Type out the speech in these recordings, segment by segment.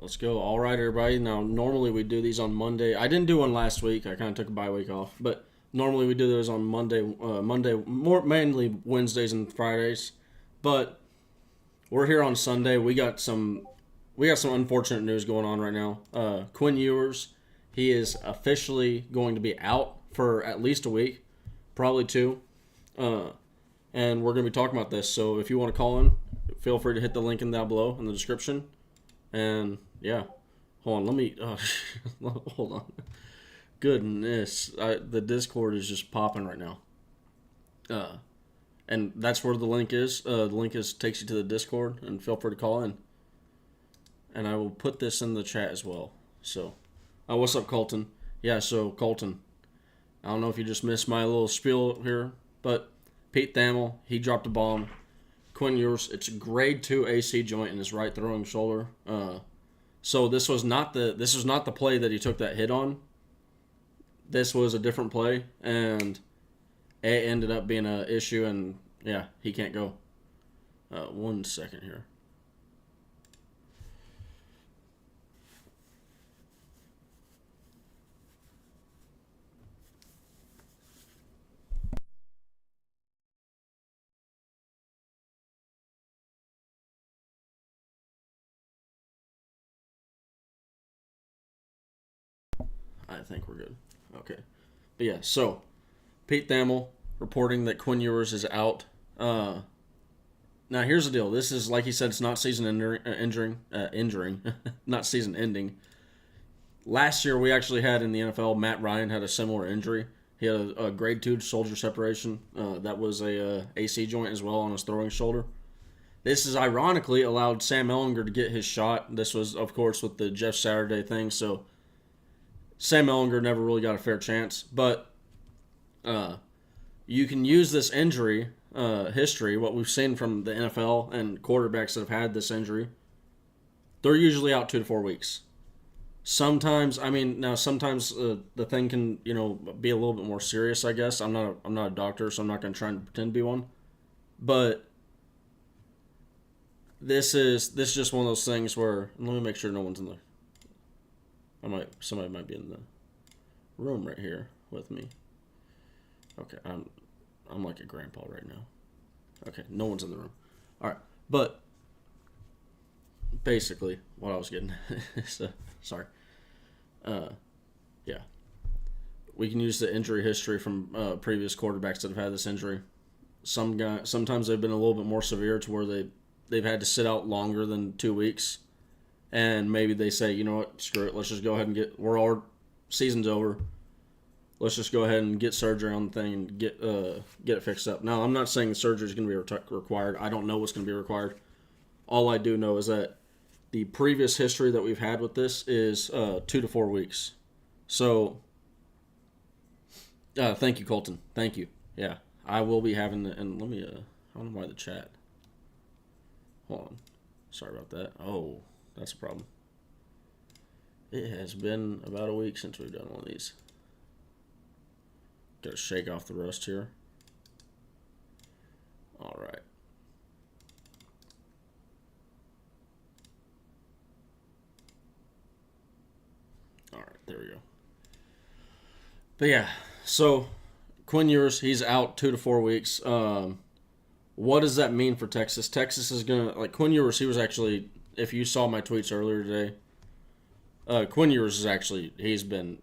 Let's go. All right, everybody. Now, normally we do these on Monday. I didn't do one last week. I kind of took a bye week off, but normally we do those on Monday. More mainly Wednesdays and Fridays. But we're here on Sunday. We got some unfortunate news going on right now. Quinn Ewers, he is officially going to be out for at least a week, probably two. And we're going to be talking about this. So if you want to call in, feel free to hit the link down below in the description. And yeah, hold on. Let me hold on. Goodness, the Discord is just popping right now. And that's where the link is. The link takes you to the Discord, and feel free to call in. And I will put this in the chat as well. So, what's up, Colton? Yeah, so Colton, I don't know if you just missed my little spiel here, but Pete Thamel, he dropped a bomb. Quinn Ewers, it's a grade 2 AC joint in his right throwing shoulder. So this was not the play that he took that hit on. This was a different play, and it ended up being an issue, and yeah, he can't go. 1 second here. I think we're good. Okay. But yeah, so Pete Thamel reporting that Quinn Ewers is out. Now here's the deal. This is, like he said, it's not season injuring, not season ending. Last year we actually had in the NFL, Matt Ryan had a similar injury. He had a grade 2 shoulder separation. That was a AC joint as well on his throwing shoulder. This has ironically allowed Sam Ehlinger to get his shot. This was, of course, with the Jeff Saturday thing, so Sam Ehlinger never really got a fair chance, but you can use this injury history, what we've seen from the NFL and quarterbacks that have had this injury. They're usually out 2 to 4 weeks. Sometimes, sometimes the thing can, be a little bit more serious. I guess I'm not a doctor, so I'm not going to try and pretend to be one. But this is just one of those things where, let me make sure no one's in the. Somebody might be in the room right here with me. Okay, I'm like a grandpa right now. Okay, no one's in the room. All right, but basically what I was getting. So, sorry. Yeah, we can use the injury history from previous quarterbacks that have had this injury. Sometimes they've been a little bit more severe to where they've had to sit out longer than 2 weeks. And maybe they say, you know what, screw it. Let's just go ahead and our season's over. Let's just go ahead and get surgery on the thing and get it fixed up. Now, I'm not saying the surgery is going to be required. I don't know what's going to be required. All I do know is that the previous history that we've had with this is 2 to 4 weeks. So, thank you, Colton. Thank you. Yeah, I will be having and let me, I don't know why the chat. Hold on. Sorry about that. Oh. That's a problem. It has been about a week since we've done one of these. Gotta shake off the rust here. All right. All right, there we go. But yeah, so Quinn Ewers, he's out 2 to 4 weeks. What does that mean for Texas? Texas is gonna Quinn Ewers. He was actually. If you saw my tweets earlier today, Quinn Ewers he's been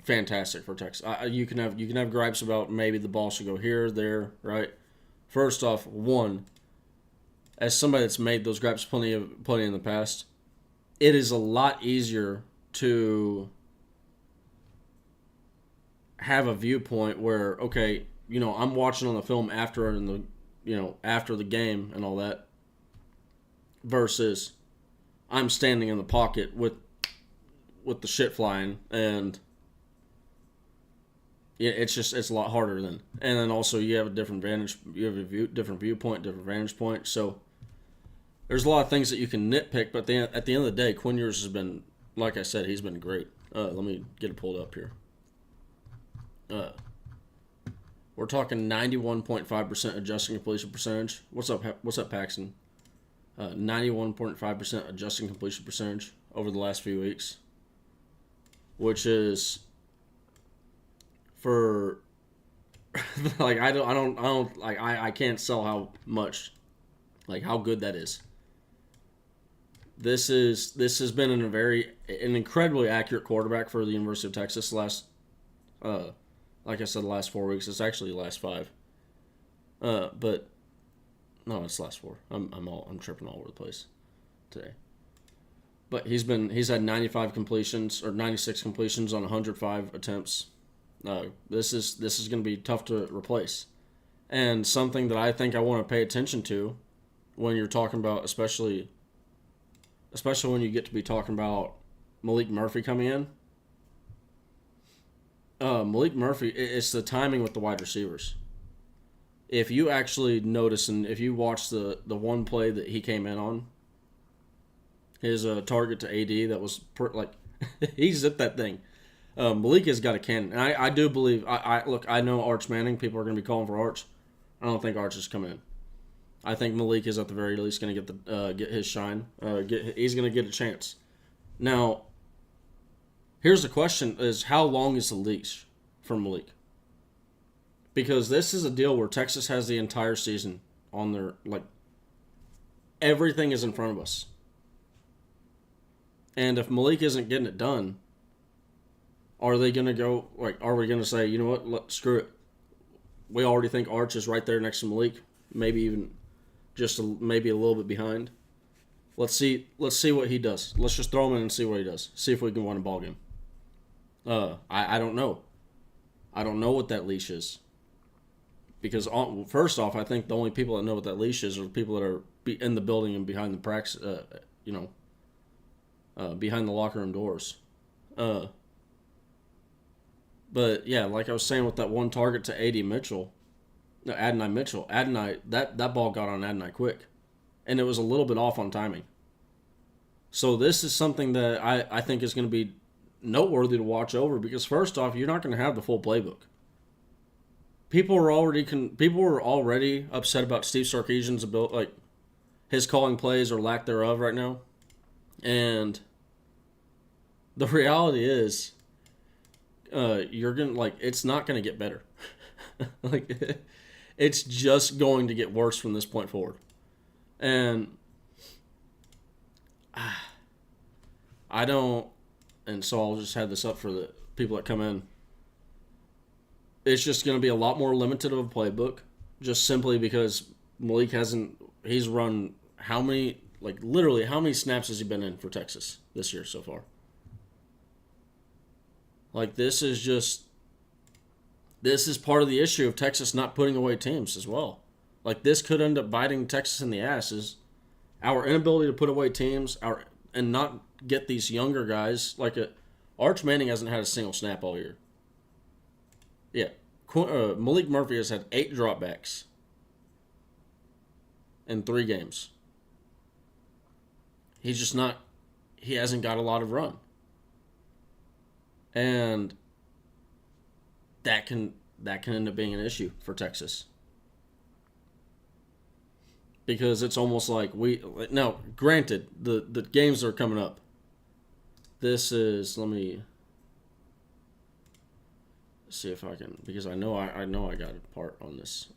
fantastic for Texas. You can have gripes about maybe the ball should go here, there, right? First off, as somebody that's made those gripes plenty in the past, it is a lot easier to have a viewpoint where, okay, I'm watching on the film after the game and all that. Versus I'm standing in the pocket with the shit flying, and yeah, it's a lot harder then. And then also you have a different different viewpoint, different vantage point. So there's a lot of things that you can nitpick, but at the end of the day, Quinn Ewers has been, like I said, he's been great. Let me get it pulled up here. We're talking 91.5% adjusting completion percentage. What's up, Paxton? 91.5% adjusting completion percentage over the last few weeks, which is for like I can't sell how much, like how good that is. This has been an incredibly accurate quarterback for the University of Texas last, like I said, the last 4 weeks. It's actually the last 5, but no, it's the last 4. I'm tripping all over the place today. But he's had 95 completions or 96 completions on 105 attempts. This is going to be tough to replace, and something that I think I want to pay attention to when you're talking about, especially when you get to be talking about Malik Murphy coming in. Malik Murphy, it's the timing with the wide receivers. If you actually notice, and if you watch the one play that he came in on, his target to AD, that was he zipped that thing. Malik has got a cannon, and I do believe. I know Arch Manning. People are going to be calling for Arch. I don't think Arch is coming in. I think Malik is at the very least going to get his shine. He's going to get a chance. Now, here's the question: is how long is the leash for Malik? Because this is a deal where Texas has the entire season on their, everything is in front of us. And if Malik isn't getting it done, are they going to go, are we going to say, you know what, screw it. We already think Arch is right there next to Malik, maybe even maybe a little bit behind. Let's see what he does. Let's just throw him in and see what he does. See if we can win a ball game. I don't know. I don't know what that leash is. Because first off, I think the only people that know what that leash is are people that are in the building and behind the practice, behind the locker room doors. But yeah, like I was saying with that one target to Adonai Mitchell, that ball got on Adonai quick, and it was a little bit off on timing. So this is something that I think is going to be noteworthy to watch over, because first off, you're not going to have the full playbook. People were already upset about Steve Sarkisian's ability, his calling plays or lack thereof right now, and the reality is, it's not going to get better. It's just going to get worse from this point forward. And so I'll just have this up for the people that come in. It's just going to be a lot more limited of a playbook, just simply because Malik he's run how many snaps has he been in for Texas this year so far? This is part of the issue of Texas not putting away teams as well. This could end up biting Texas in the ass, is our inability to put away teams, and not get these younger guys. Arch Manning hasn't had a single snap all year. Yeah, Malik Murphy has had 8 dropbacks in 3 games. He hasn't got a lot of run. And that can end up being an issue for Texas. Because it's almost like now, granted, the games that are coming up. This is, let me see if I can, because I know I got a part on this.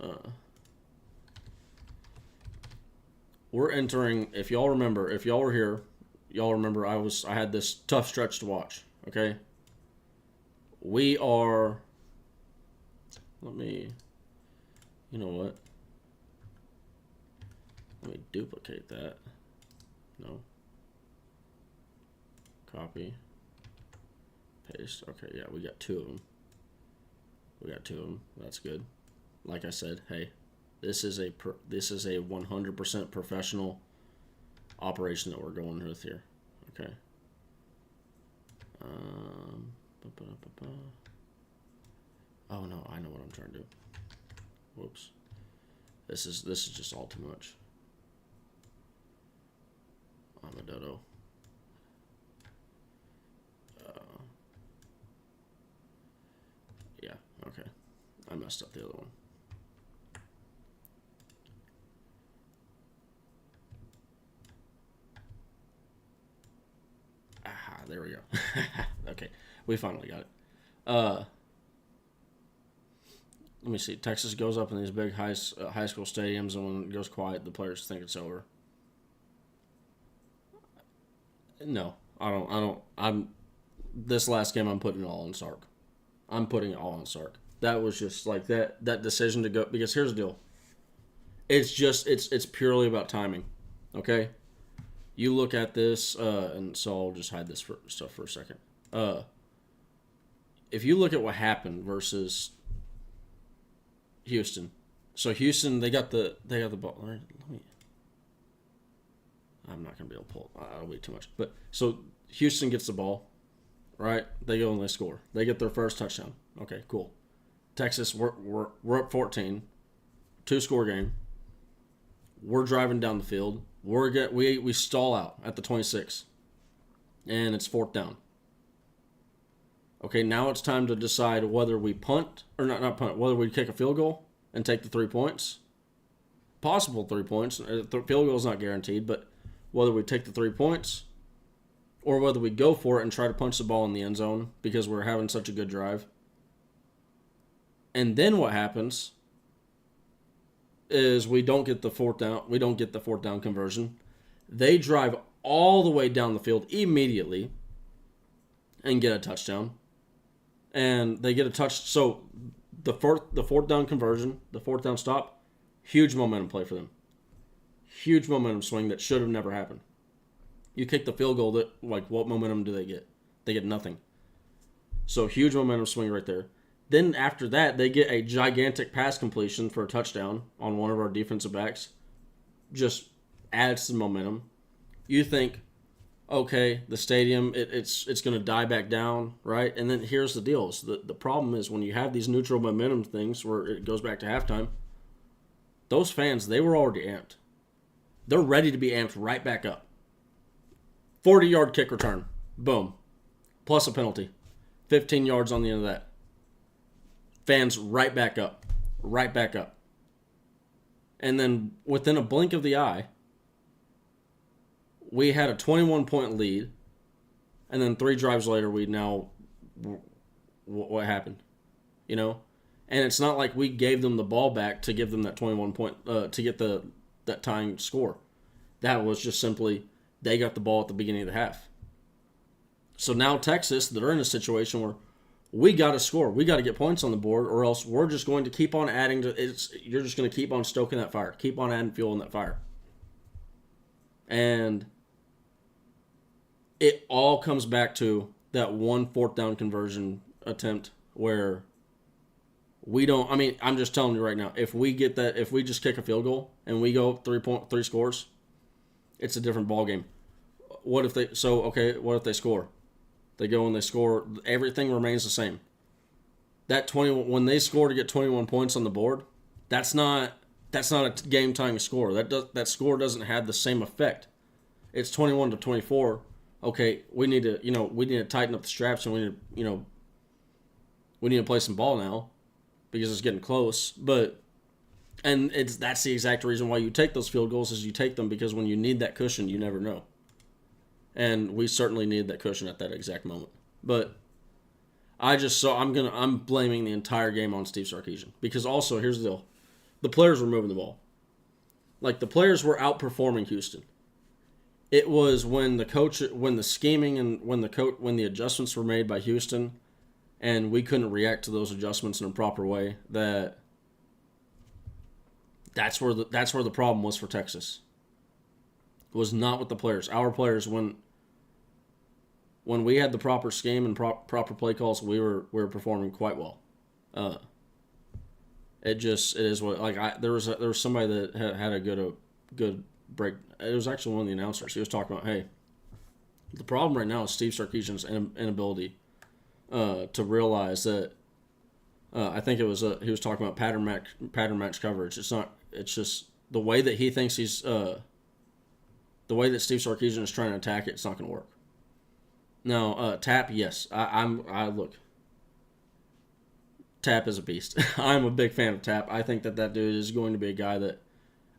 We're entering, if y'all were here, y'all remember I had this tough stretch to watch, okay? We are, you know what? Let me duplicate that. No. Copy. Paste. Okay, yeah, we got 2 of them. That's good. Like I said, hey, this is a 100% professional operation that we're going with here. Okay. Oh no, I know what I'm trying to do. Whoops. This is just all too much. I'm a dodo. Yeah, okay. I messed up the other one. there we go. Okay, we finally got it. Uh, Let me see. Texas goes up in these big high school stadiums, and when it goes quiet, the players think it's over. No, I don't. This last game, I'm putting it all on Sark. I'm putting it all on Sark. That was just like that decision to go, because here's the deal. It's purely about timing. Okay? You look at this, and so I'll just hide this stuff for a second. If you look at what happened versus Houston. So Houston, they got the ball. I'm not gonna be able to pull. That'll be too much. But so Houston gets the ball, right? They go and they score. They get their first touchdown. Okay, cool. Texas, we're up 14, 2-score game. We're driving down the field. We stall out at the 26, and it's 4th down. Okay, now it's time to decide whether we punt or not punt, whether we kick a field goal and take the 3 points. Possible 3 points. The field goal is not guaranteed, but whether we take the 3 points or whether we go for it and try to punch the ball in the end zone because we're having such a good drive. And then what happens is we don't get the 4th down. We don't get the 4th down conversion. They drive all the way down the field immediately and get a touchdown. And they get a touch. So the 4th down conversion, the 4th down stop, huge momentum play for them. Huge momentum swing that should have never happened. You kick the field goal, what momentum do they get? They get nothing. So huge momentum swing right there. Then after that, they get a gigantic pass completion for a touchdown on one of our defensive backs. Just adds some momentum. You think, okay, the stadium, it's going to die back down, right? And then here's the deal. So the problem is when you have these neutral momentum things where it goes back to halftime, those fans, they were already amped. They're ready to be amped right back up. 40-yard kick return. Boom. Plus a penalty. 15 yards on the end of that. Fans right back up. Right back up. And then within a blink of the eye, we had a 21-point lead. And then 3 drives later, what happened? You know? And it's not like we gave them the ball back to give them that 21-point, to get that tying score. That was just simply, they got the ball at the beginning of the half. So now Texas, they're in a situation where we got to score. We got to get points on the board, or else we're just going to keep on adding to it. You're just going to keep on stoking that fire. Keep on adding fuel in that fire. And it all comes back to that one 4th down conversion attempt where we don't. I mean, I'm just telling you right now, if we get that, if we just kick a field goal and we go 3 scores, it's a different ball game. What if they score? They go and they score. Everything remains the same. When they score to get 21 points on the board, that's not a game tying score. That score doesn't have the same effect. It's 21-24. Okay, we need to tighten up the straps, and we need to play some ball now because it's getting close. That's the exact reason why you take those field goals, is you take them because when you need that cushion, you never know. And we certainly needed that cushion at that exact moment. But I'm blaming the entire game on Steve Sarkisian, because also here's the deal: the players were moving the ball. Like, the players were outperforming Houston. It was when the scheming and when the adjustments were made by Houston, and we couldn't react to those adjustments in a proper way, that's where the problem was for Texas. It was not with the players. Our players, when we had the proper scheme and proper play calls, we were performing quite well. It is what, there was somebody that had a good break. It was actually one of the announcers. He was talking about, hey, the problem right now is Steve Sarkisian's inability to realize that. I think it was he was talking about pattern match coverage. It's just the way that he thinks the way that Steve Sarkisian is trying to attack it. It's not going to work. Now, Tap, yes, I look. Tap is a beast. I'm a big fan of Tap. I think that dude is going to be a guy that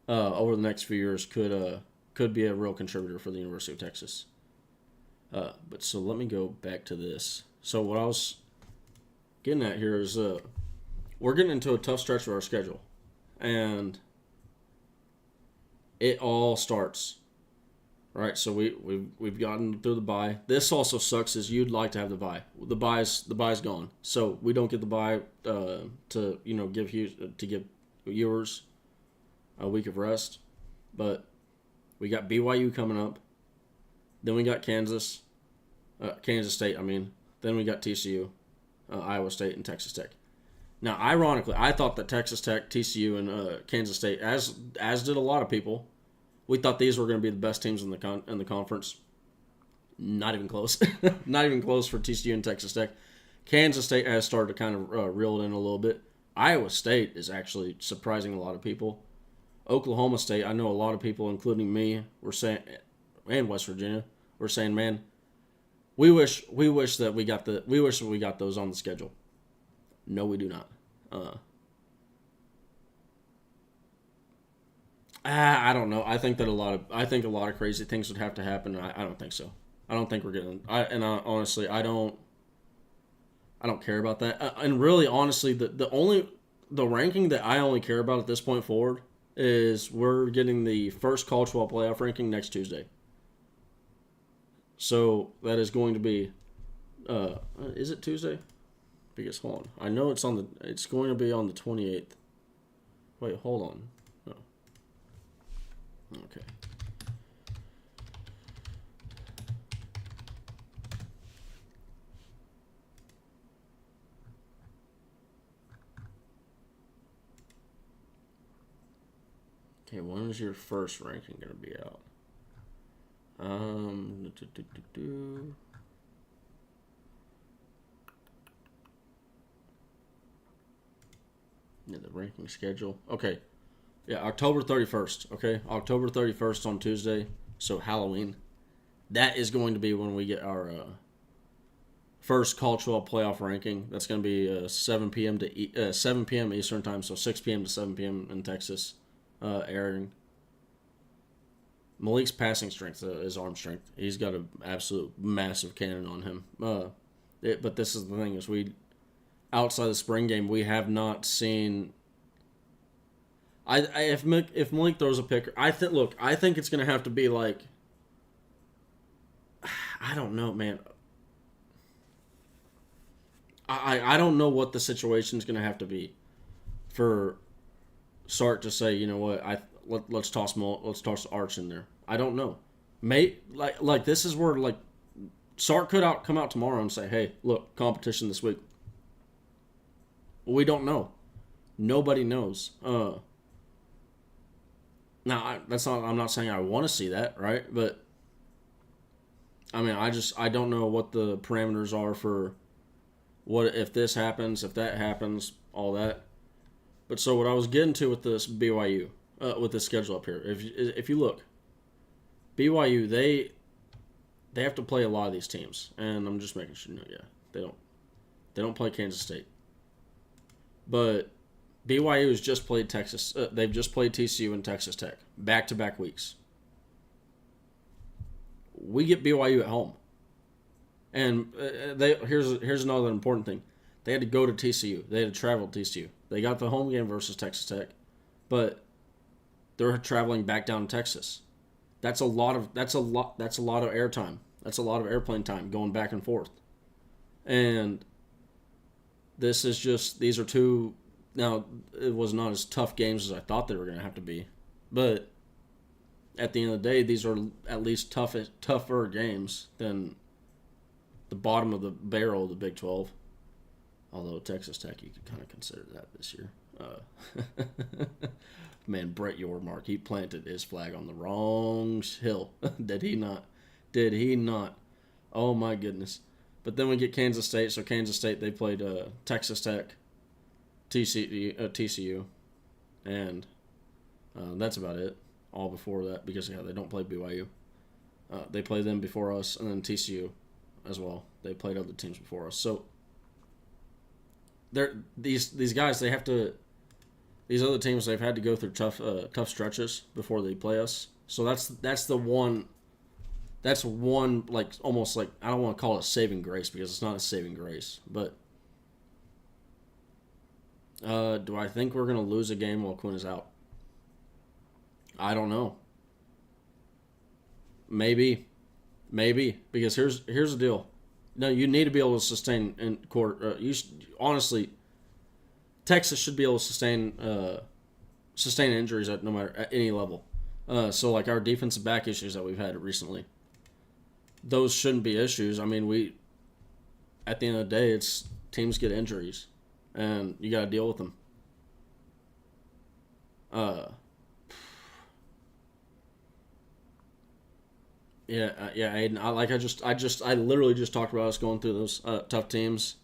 over the next few years could be a real contributor for the University of Texas. But so let me go back to this. So what I was getting at here is we're getting into a tough stretch of our schedule, and it all starts right. So we've gotten through the bye. This also sucks. Is you'd like to have the bye. The bye's gone, so we don't get the bye to give viewers a week of rest. But we got BYU coming up. Then we got Kansas State. I mean, then we got TCU, Iowa State, and Texas Tech. Now, ironically, I thought that Texas Tech, TCU, and Kansas State, as did a lot of people, we thought these were going to be the best teams in the conference. Not even close. Not even close for TCU and Texas Tech. Kansas State has started to kind of reel it in a little bit. Iowa State is actually surprising a lot of people. Oklahoma State, I know a lot of people, including me, were saying, and West Virginia, were saying, man, we wish that we got those on the schedule. No, we do not. I don't know. I think a lot of crazy things would have to happen. I don't think so. I don't think we're getting. Honestly, I don't care about that. And really, honestly, the ranking that I only care about at this point forward is we're getting the first college football playoff ranking next Tuesday. So that is going to be. Is it Tuesday? Because hold on, I know it's going to be on the 28th. Wait, hold on. No. Okay. Okay, when is your first ranking going to be out? Yeah, the ranking schedule. Okay. Yeah, October 31st. Okay, October 31st on Tuesday. So Halloween. That is going to be when we get our first college football playoff ranking. That's going to be 7 p.m. to 7 p.m. Eastern time, so 6 p.m. to 7 p.m. in Texas. Airing. Malik's passing strength, his arm strength. He's got an absolute massive cannon on him. But this is the thing: is outside the spring game, we have not seen. If Malik throws a pick, I think it's going to have to be like. I don't know, man. I don't know what the situation is going to have to be for Sark to say, you know what, let's toss Arch in there. I don't know. Like this is where like Sark could come out tomorrow and say, hey, look, competition this week. We don't know. Nobody knows. Now I'm not saying I want to see that, right? But I mean, I don't know what the parameters are for what if this happens, if that happens, all that. But so what I was getting to with this BYU, with this schedule up here, if you look, BYU they have to play a lot of these teams, and I'm just making sure. No, yeah, they don't play Kansas State, but BYU has just played Texas. They've just played TCU and Texas Tech back-to-back weeks. We get BYU at home, and here's another important thing. They had to go to TCU. They had to travel to TCU. They got the home game versus Texas Tech, but they're traveling back down to Texas. That's a lot of airtime. That's a lot of airplane time going back and forth. And these are two. Now, it was not as tough games as I thought they were going to have to be, but at the end of the day, these are at least tougher games than the bottom of the barrel of the Big 12. Although Texas Tech, you could kind of consider that this year. Man, Brett Yormark, he planted his flag on the wrong hill. Did he not? Did he not? Oh, my goodness. But then we get Kansas State. So Kansas State, they played Texas Tech, TCU, and that's about it. All before that, because they don't play BYU. They play them before us, and then TCU as well. They played other teams before us. So these guys, they have to. These other teams, they've had to go through tough stretches before they play us. So that's the one That's one, like, almost like, I don't want to call it a saving grace because it's not a saving grace. But do I think we're going to lose a game while Quinn is out? I don't know. Maybe. Maybe. Because here's the deal. No, you need to be able to sustain in court. Honestly, Texas should be able to sustain injuries at no matter at any level. So like our defensive back issues that we've had recently, those shouldn't be issues. I mean, we at the end of the day, it's teams get injuries, and you got to deal with them. Uh, yeah, Aiden. I literally just talked about us going through those tough teams.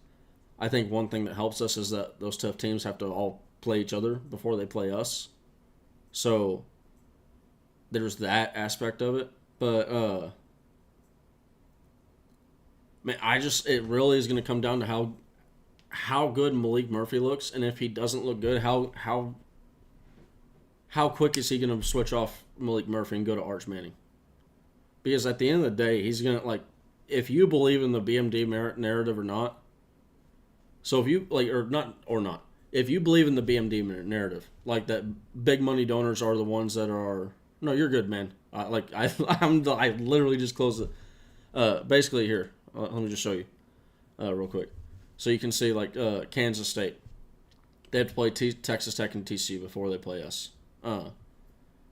I think one thing that helps us is that those tough teams have to all play each other before they play us. So there's that aspect of it. But man, it really is going to come down to how good Malik Murphy looks, and if he doesn't look good, how quick is he going to switch off Malik Murphy and go to Arch Manning? Because at the end of the day, he's going to, like, if you believe in the BMD narrative or not, so if you, like, or not, if you believe in the BMD narrative, like that big money donors are the ones that are, no, you're good, man. I literally just closed it. Basically here, let me just show you real quick. So you can see, like, Kansas State. They have to play Texas Tech and TCU before they play us.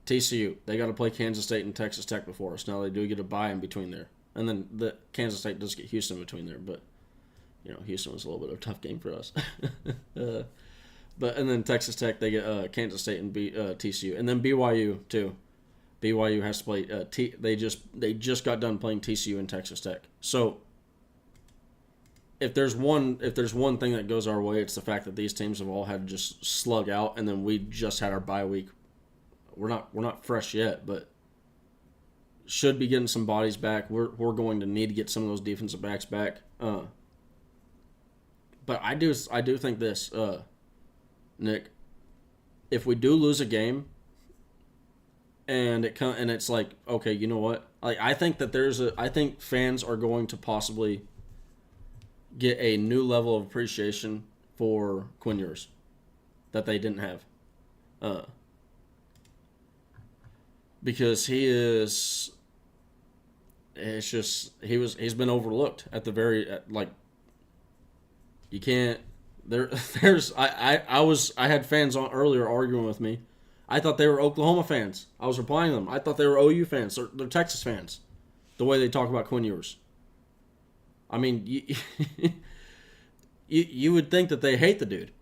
TCU, they got to play Kansas State and Texas Tech before us. Now they do get a bye in between there, and then the Kansas State does get Houston between there. But Houston was a little bit of a tough game for us. And then Texas Tech, they get Kansas State and TCU, and then BYU too. BYU has to play. They just got done playing TCU and Texas Tech. So if there's one thing that goes our way, it's the fact that these teams have all had to just slug out, and then we just had our bye week. We're not fresh yet, but should be getting some bodies back. We're going to need to get some of those defensive backs back. But I do think this, Nick. If we do lose a game, and it's like, okay, you know what? Like, I think that I think fans are going to possibly get a new level of appreciation for Quinn Ewers that they didn't have. Because he's been overlooked at the you can't I had fans on earlier arguing with me. I thought they were Oklahoma fans. I was replying to them. I thought they were OU fans. They're Texas fans. The way they talk about Quinn Ewers. I mean, you would think that they hate the dude,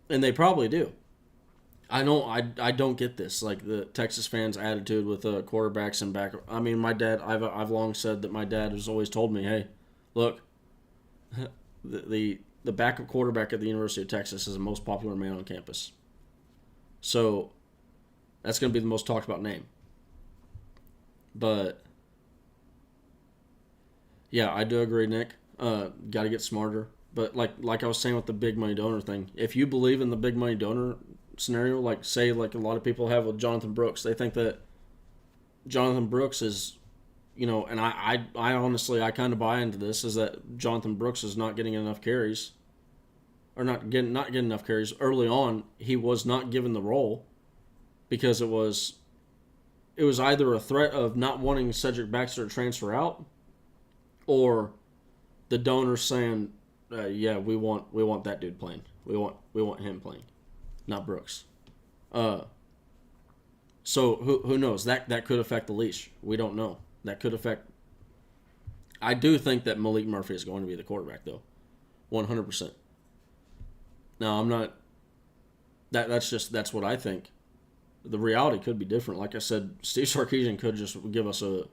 and they probably do. I don't get this, like the Texas fans' attitude with quarterbacks and back. I mean, my dad. I've long said that my dad has always told me, hey, look, the backup quarterback at the University of Texas is the most popular man on campus. So that's going to be the most talked about name. But yeah, I do agree, Nick. Got to get smarter. But like I was saying with the big money donor thing, if you believe in the big money donor scenario, like say like a lot of people have with Jonathan Brooks, they think that Jonathan Brooks is, and I honestly I kind of buy into this, is that Jonathan Brooks is not getting enough carries, or not getting enough carries early on. He was not given the role because it was either a threat of not wanting Cedric Baxter to transfer out, or the donors saying, yeah, we want that dude playing. We want him playing, not Brooks. So who knows? That could affect the leash. We don't know. That could affect. I do think that Malik Murphy is going to be the quarterback, though, 100%. Now I'm not. That's what I think. The reality could be different. Like I said, Steve Sarkisian could just give us a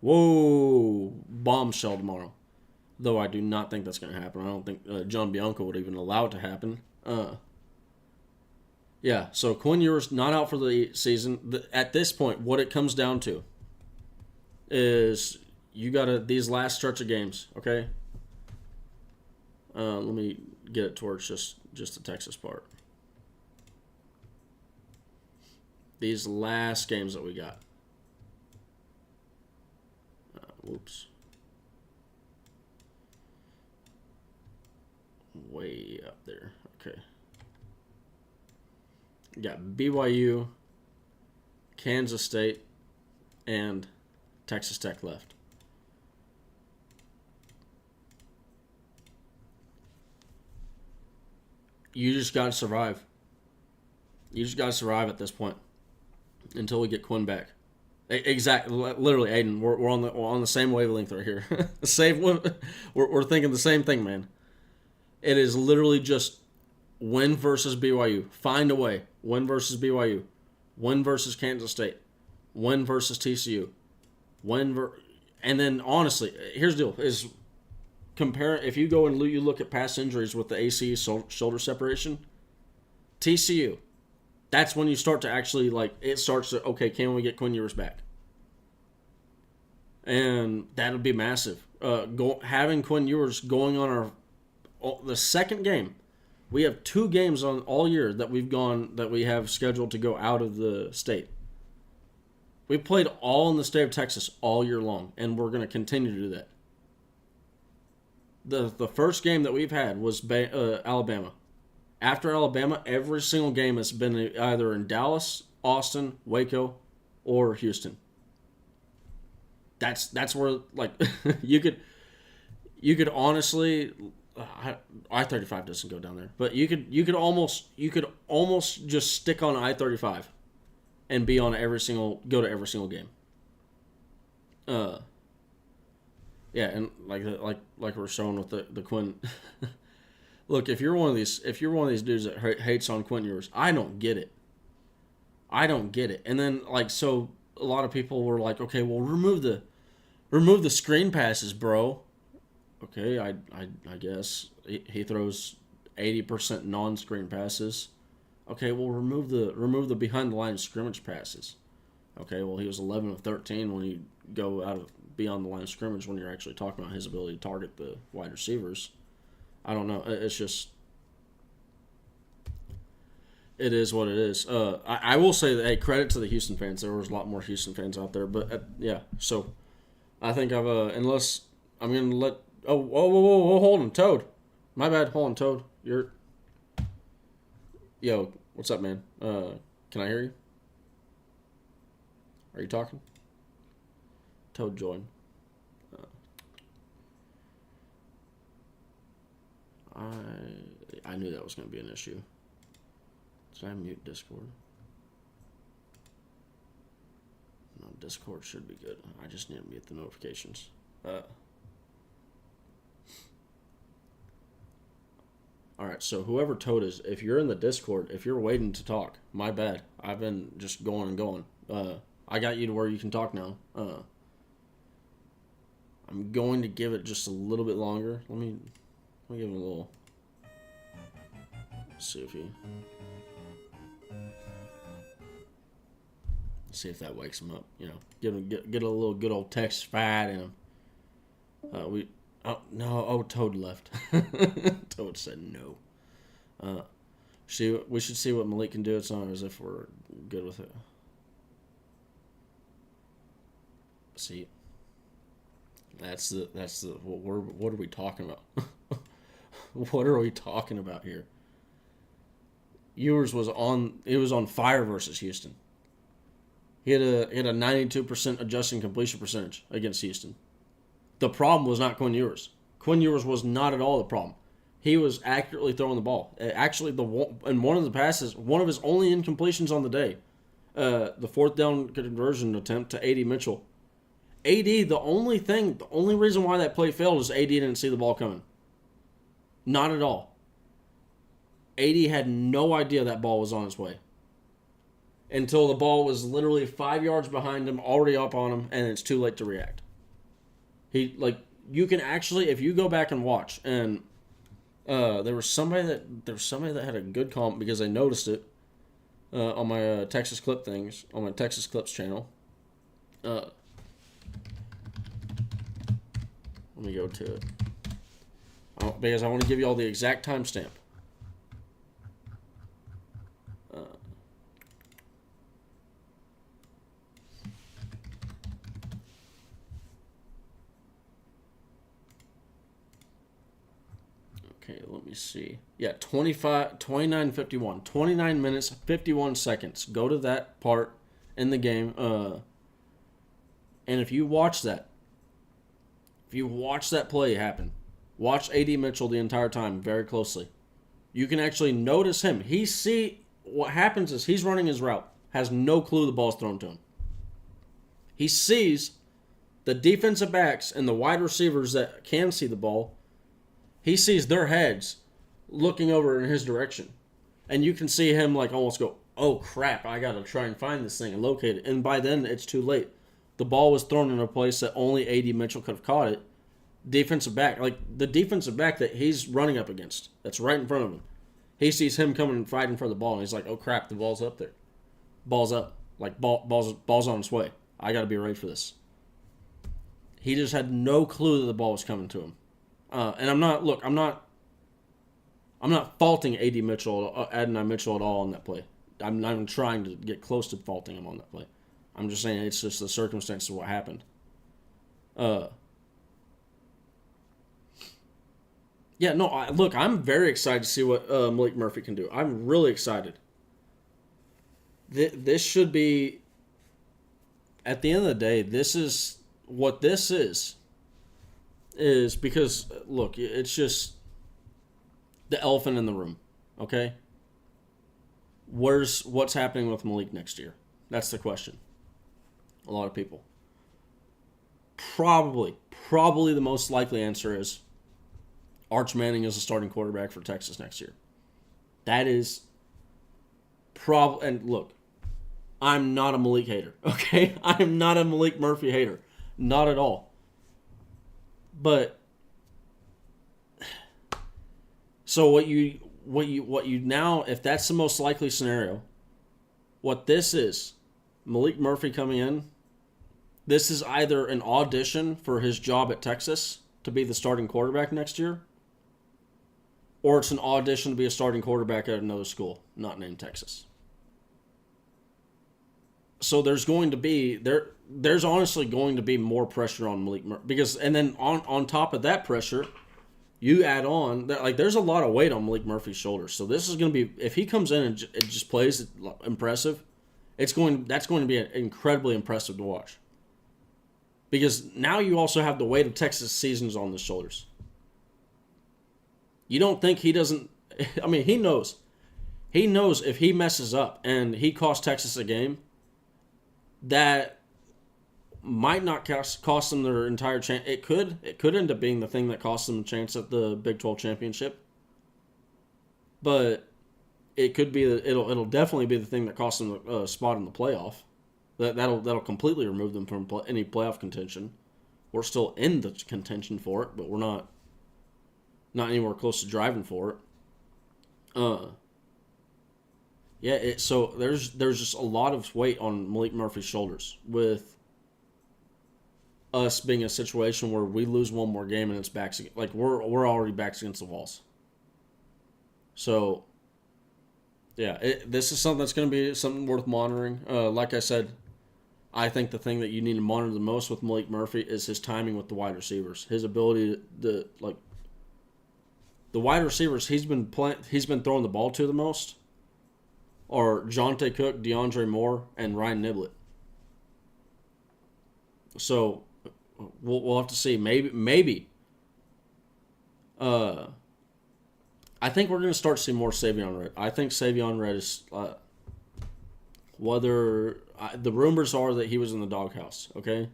bombshell tomorrow. Though I do not think that's going to happen. I don't think John Bianco would even allow it to happen. Yeah, so Quinn Ewers not out for the season. At this point, what it comes down to is you got these last stretch of games, okay? Let me get it towards just the Texas part. These last games that we got. Whoops. Way up there. Okay. Got BYU, Kansas State, and Texas Tech left. You just got to survive. You just got to survive at this point until we get Quinn back. Exactly, literally, Aiden. We're on the same wavelength right here. We're thinking the same thing, man. It is literally just win versus BYU. Find a way. Win versus BYU. Win versus Kansas State. Win versus TCU. And then honestly, here's the deal: is compare if you go and you look at past injuries with the AC shoulder separation. TCU. That's when you start to actually, it starts to, okay, can we get Quinn Ewers back? And that would be massive. Having Quinn Ewers going on the second game. We have 2 games on all year that we have scheduled to go out of the state. We played all in the state of Texas all year long, and we're going to continue to do that. The first game that we've had was Alabama. After Alabama, every single game has been either in Dallas, Austin, Waco, or Houston. That's where you could honestly I-35 doesn't go down there, but you could almost just stick on I-35 and be on go to every single game. Yeah, and like we're showing with the Quinn. Look, if you're one of these dudes that hates on Quinn Ewers, I don't get it. And then so a lot of people were like, okay, well remove the screen passes, bro. Okay, I guess he throws 80% non-screen passes. Okay, well remove the behind the line scrimmage passes. Okay, well he was 11 of 13 when you go out of beyond the line of scrimmage when you're actually talking about his ability to target the wide receivers. I don't know. It's just, it is what it is. I will say that, hey, credit to the Houston fans. There was a lot more Houston fans out there, but yeah. So I think unless I'm gonna let. Oh, whoa, hold on, Toad. My bad. Hold on, Toad. Yo, what's up, man? Can I hear you? Are you talking? Toad join. I knew that was going to be an issue. Did I mute Discord? No, Discord should be good. I just need to mute the notifications. Alright, so whoever Toad is, if you're in the Discord, if you're waiting to talk, my bad. I've been just going and going. I got you to where you can talk now. I'm going to give it just a little bit longer. Let me give him a little. See if that wakes him up. Get a little good old Texas fight in him. Toad left. Toad said no. We should see what Malik can do. It's not as if we're good with it. See, that's the what are we talking about? What are we talking about here? Ewers was on fire versus Houston. He had a 92% adjusting completion percentage against Houston. The problem was not Quinn Ewers. Quinn Ewers was not at all the problem. He was accurately throwing the ball. Actually, in one of the passes, one of his only incompletions on the day, the 4th down conversion attempt to A.D. Mitchell. A.D., the only reason why that play failed is A.D. didn't see the ball coming. Not at all. A.D. had no idea that ball was on its way. Until the ball was literally 5 yards behind him, already up on him, and it's too late to react. You can actually, if you go back and watch, and there was somebody that had a good comment because I noticed it on my Texas Clips channel. Let me go to it because I want to give you all the exact timestamp. Okay, let me see. Yeah, 29:51. 29 minutes, 51 seconds. Go to that part in the game. And if you watch that play happen, watch A.D. Mitchell the entire time very closely. You can actually notice him. What happens is he's running his route, has no clue the ball's thrown to him. He sees the defensive backs and the wide receivers that can see the ball. He sees their heads looking over in his direction. And you can see him like almost go, oh crap, I got to try and find this thing and locate it. And by then, it's too late. The ball was thrown in a place that only A.D. Mitchell could have caught it. Defensive back, like the defensive back that he's running up against, that's right in front of him. He sees him coming and fighting for the ball, and he's like, oh crap, the ball's up there. Ball's up. Like, ball's on its way. I got to be ready for this. He just had no clue that the ball was coming to him. And I'm not faulting A.D. Mitchell, Adonai Mitchell at all on that play. I'm not even trying to get close to faulting him on that play. I'm just saying it's just the circumstance of what happened. Yeah, no, I'm very excited to see what Malik Murphy can do. I'm really excited. This should be, at the end of the day, this is what this is because, look, it's just the elephant in the room, okay? What's happening with Malik next year? That's the question. A lot of people. Probably the most likely answer is Arch Manning is the starting quarterback for Texas next year. That is probably, and look, I'm not a Malik hater, okay? I'm not a Malik Murphy hater. Not at all. But so what you now, if that's the most likely scenario, what this is, Malik Murphy coming in, this is either an audition for his job at Texas to be the starting quarterback next year, or it's an audition to be a starting quarterback at another school, not named Texas. So there's honestly going to be more pressure on Malik Murphy because, and then on top of that pressure, you add on that, like, there's a lot of weight on Malik Murphy's shoulders. So this is going to be, if he comes in and it just plays impressive, that's going to be incredibly impressive to watch. Because now you also have the weight of Texas seasons on his shoulders. You don't think he doesn't, I mean, he knows if he messes up and he costs Texas a game, that might not cost them their entire chance. It could end up being the thing that costs them a chance at the Big 12 championship. But it could be that it'll definitely be the thing that costs them a spot in the playoff. That'll completely remove them from any playoff contention. We're still in the contention for it, but we're not anywhere close to driving for it. So there's just a lot of weight on Malik Murphy's shoulders with us being a situation where we lose one more game and it's backs, like we're already backs against the walls. So yeah, this is something that's going to be something worth monitoring. Like I said, I think the thing that you need to monitor the most with Malik Murphy is his timing with the wide receivers, his ability to like the wide receivers he's been throwing the ball to the most are Jonte Cook, DeAndre Moore, and Ryan Niblett. So we'll have to see. Maybe. I think we're going to start seeing more Savion Red. I think Savion Red is the rumors are that he was in the doghouse. Okay,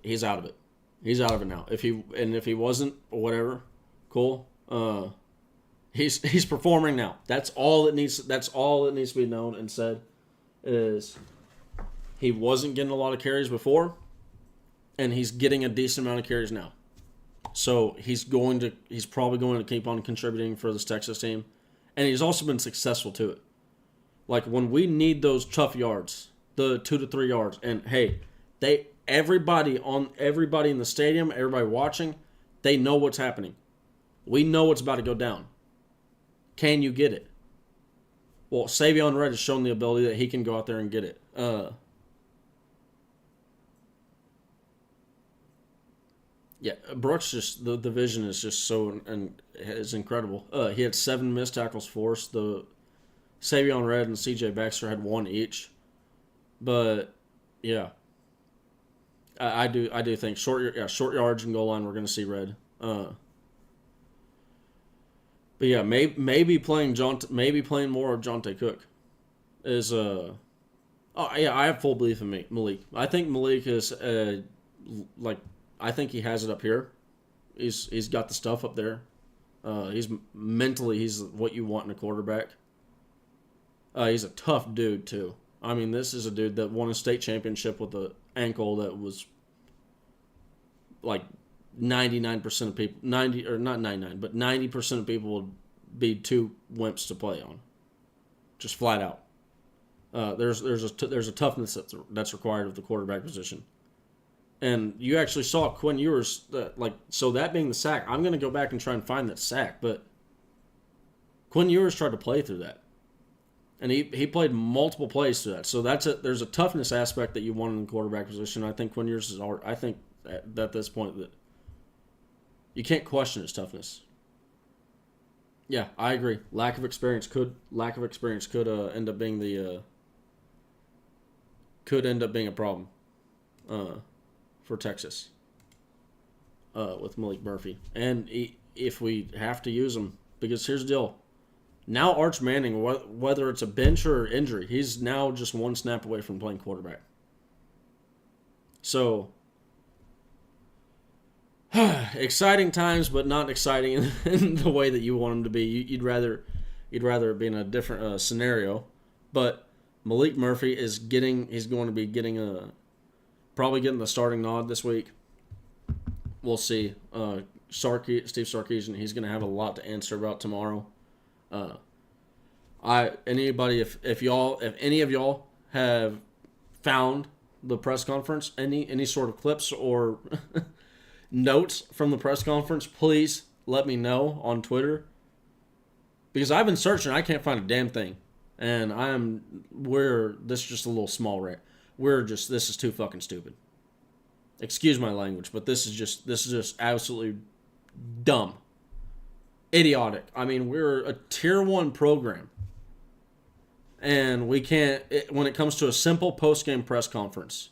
he's out of it. He's out of it now. If he wasn't, or whatever, cool. He's performing now. That's all that needs to be known and said is he wasn't getting a lot of carries before, and he's getting a decent amount of carries now. So he's probably going to keep on contributing for this Texas team, and he's also been successful to it. Like when we need those tough yards, the 2 to 3 yards, and hey, everybody in the stadium, everybody watching, they know what's happening. We know what's about to go down. Can you get it? Well, Savion Red has shown the ability that he can go out there and get it. Yeah, Brooks just the vision is just so and is incredible. He had 7 missed tackles forced. The Savion Red and C.J. Baxter had 1 each. But yeah, I do think short yards and goal line we're going to see red. But yeah, maybe playing maybe playing more of Jonte Cook is oh yeah, I have full belief in Malik. I think Malik is like I think he has it up here. He's got the stuff up there. He's mentally he's what you want in a quarterback. He's a tough dude too. I mean, this is a dude that won a state championship with an ankle that was like 99% of people 90 or not 99 but 90% of people would be too wimps to play on, just flat out. There's a toughness that's required of the quarterback position, and you actually saw Quinn Ewers so that being the sack. I'm going to go back and try and find that sack, but Quinn Ewers tried to play through that, and he played multiple plays through that. So there's a toughness aspect that you want in the quarterback position. I think Quinn Ewers is I think at this point that you can't question his toughness. Yeah, I agree. Lack of experience could end up being a problem for Texas with Malik Murphy, and if we have to use him, because here's the deal. Now Arch Manning, whether it's a bench or injury, he's now just 1 snap away from playing quarterback. So exciting times, but not exciting in the way that you want them to be. You'd rather it be in a different scenario. But Malik Murphy he's going to be probably getting the starting nod this week. We'll see. Steve Sarkisian, he's going to have a lot to answer about tomorrow. If any of y'all have found the press conference, any sort of clips or notes from the press conference, please let me know on Twitter, because I've been searching, I can't find a damn thing, and this is just a little small rant. This is too fucking stupid. Excuse my language, but this is just absolutely dumb, idiotic. I mean, we're a tier 1 program, and we can't when it comes to a simple post-game press conference.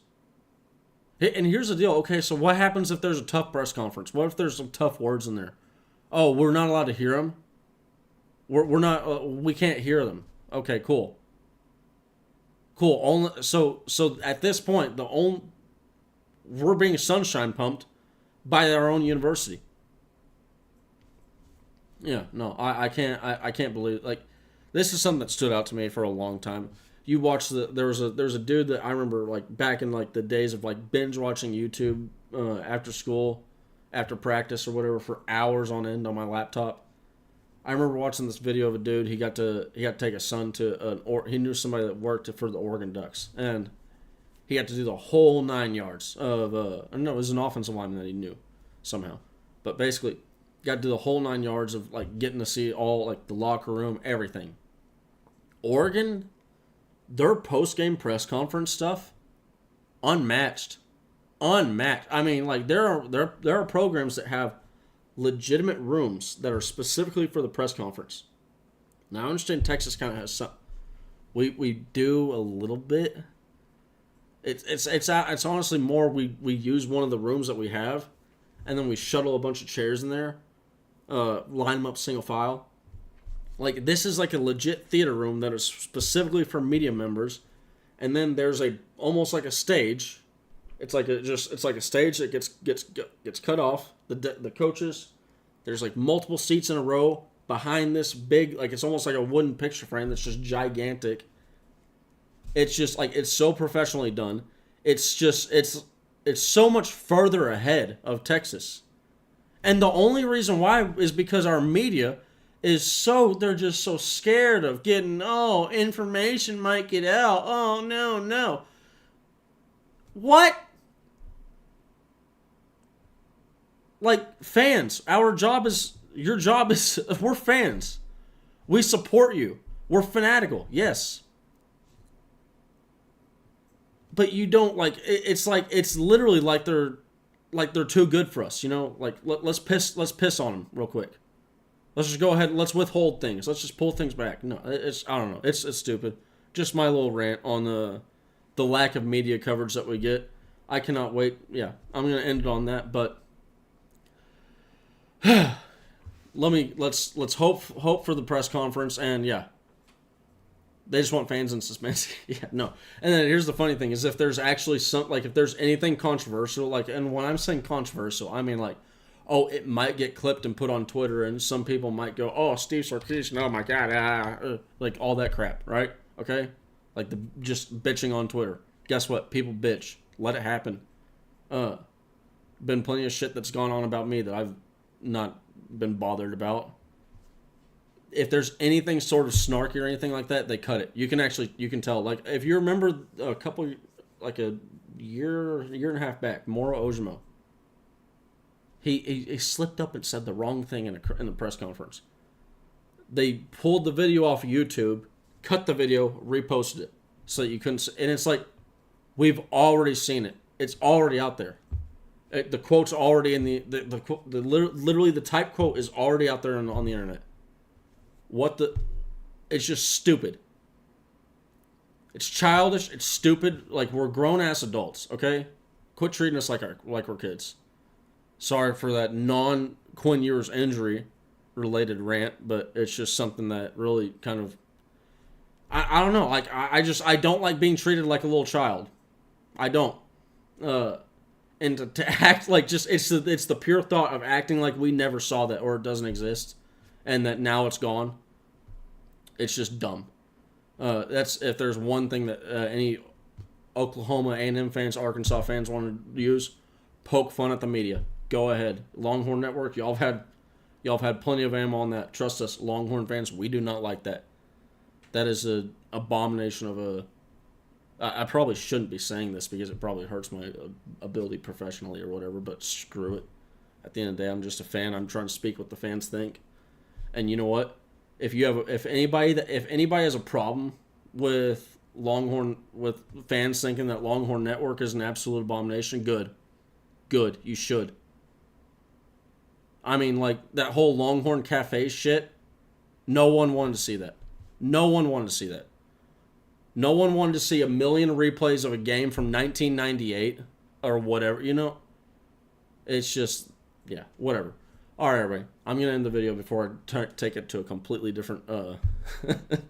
And here's the deal. Okay, so what happens if there's a tough press conference? What if there's some tough words in there? Oh, we're not allowed to hear them? We're not. We can't hear them. Okay, cool. So at this point, we're being sunshine pumped by our own university. Yeah, no, I can't believe this is something that stood out to me for a long time. You watch there's a dude that I remember back in the days of binge watching YouTube after school, after practice or whatever for hours on end on my laptop. I remember watching this video of a dude. He got to take a son to he knew somebody that worked for the Oregon Ducks, and he had to do the whole 9 yards of no, it was an offensive lineman that he knew somehow, but basically got to do the whole 9 yards of getting to see all the locker room, everything. Oregon, their post-game press conference stuff, unmatched. I mean, there are programs that have legitimate rooms that are specifically for the press conference. Now, I understand Texas kind of has some. We do a little bit. It's honestly more we use one of the rooms that we have, and then we shuttle a bunch of chairs in there, line them up single file. This is a legit theater room that is specifically for media members, and then there's almost like a stage. It's like a stage that gets cut off. The coaches, there's multiple seats in a row behind this big, it's almost like a wooden picture frame that's just gigantic. It's just it's so professionally done. It's so much further ahead of Texas, and the only reason why is because our media they're just so scared of getting, information might get out. Oh, no. What? Fans, your job is, we're fans. We support you. We're fanatical, yes. But you don't, it's literally they're like they're too good for us. You know, like let's piss on them real quick. Let's just go ahead. Let's withhold things. Let's just pull things back. No, it's I don't know. It's stupid. Just my little rant on the lack of media coverage that we get. I cannot wait. Yeah, I'm gonna end it on that. But let's hope for the press conference. And yeah, they just want fans in suspense. Yeah, no. And then here's the funny thing: is if there's actually if there's anything controversial, like, and when I'm saying controversial, I mean like, oh, it might get clipped and put on Twitter, and some people might go, oh, Steve Sarkisian, oh my God, like all that crap, right? Okay, like the just bitching on Twitter. Guess what? People bitch. Let it happen. Been plenty of shit that's gone on about me that I've not been bothered about. If there's anything sort of snarky or anything like that, they cut it. You can tell. Like if you remember a year and a half back, Moro Ojimo. He slipped up and said the wrong thing in the press conference. They pulled the video off of YouTube, cut the video, reposted it so that you couldn't. And it's like we've already seen it. It's already out there. The quote's already in literally the type quote is already out there on the internet. It's just stupid. It's childish. It's stupid. Like we're grown ass adults. Okay, quit treating us like we're kids. Sorry for that non-Quinn Ewers injury related rant, but it's just something that really kind of I don't know. Like I don't like being treated like a little child. I don't. And to act like just it's the pure thought of acting like we never saw that or it doesn't exist, and that now it's gone. It's just dumb. That's if there's one thing that any Oklahoma A&M fans, Arkansas fans want to use, poke fun at the media. Go ahead, Longhorn Network. Y'all have had plenty of ammo on that. Trust us, Longhorn fans. We do not like that. That is an abomination of a. I probably shouldn't be saying this because it probably hurts my ability professionally or whatever, but screw it. At the end of the day, I'm just a fan. I'm trying to speak what the fans think. And you know what? If anybody has a problem with fans thinking that Longhorn Network is an absolute abomination, good. You should. I mean, like that whole Longhorn Cafe shit, no one wanted to see that. No one wanted to see that. No one wanted to see a million replays of a game from 1998 or whatever, you know? It's just, yeah, whatever. All right, everybody. I'm going to end the video before I take it to a completely different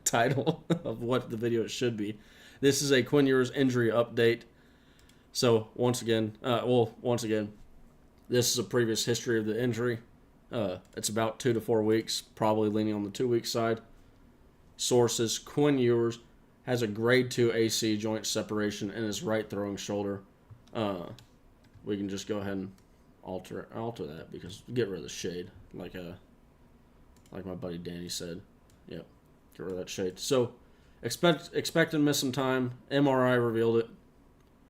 title of what the video should be. This is a Quinn Ewers injury update. So, once again, this is a previous history of the injury. It's about 2 to 4 weeks, probably leaning on the 2-week side. Sources, Quinn Ewers has a grade 2 AC joint separation in his right throwing shoulder. We can just go ahead and alter that because get rid of the shade, like my buddy Danny said. Yep, get rid of that shade. So expect to miss some time. MRI revealed it.